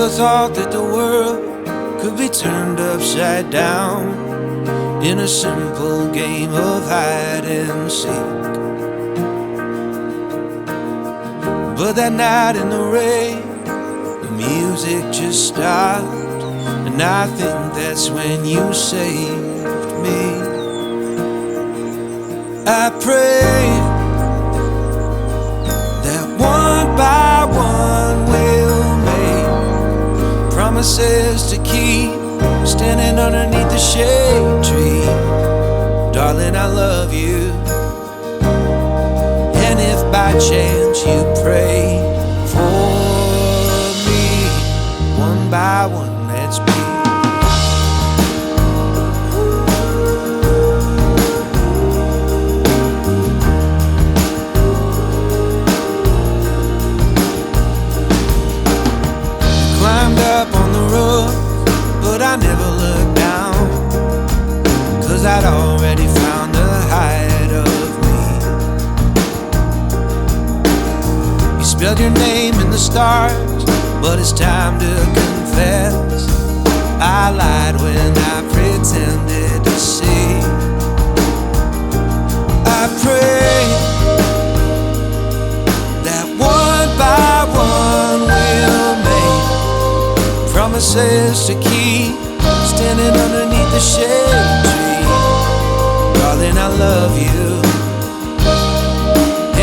Never thought that the world could be turned upside down in a simple game of hide and seek. But that night in the rain, the music just stopped, and I think that's when you saved me. I pray that one by one we'll make promises to keep, standing underneath the shade tree. Darling, I love you. And if by chance you pray for me, one by one, let's be. Climbed up on the roof, but I never looked down, 'cause I'd already found the height of me. You spelled your name in the stars, but it's time to confess, I lied when I pretended to see. I pray that one by one we'll make promises to keep, standing underneath the shade tree. Darling, I love you.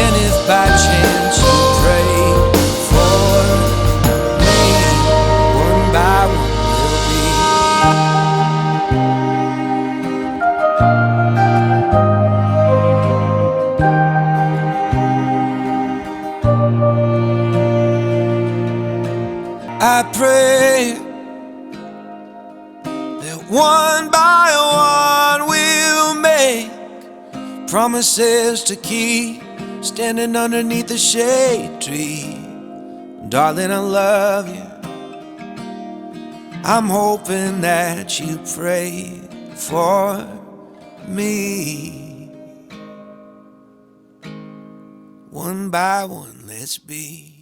And if by chance you pray for me, one by one we'll be. I pray that one by one we'll make promises to keep, standing underneath the shade tree. Darling, I love you. I'm hoping that you pray for me. One by one, let's be.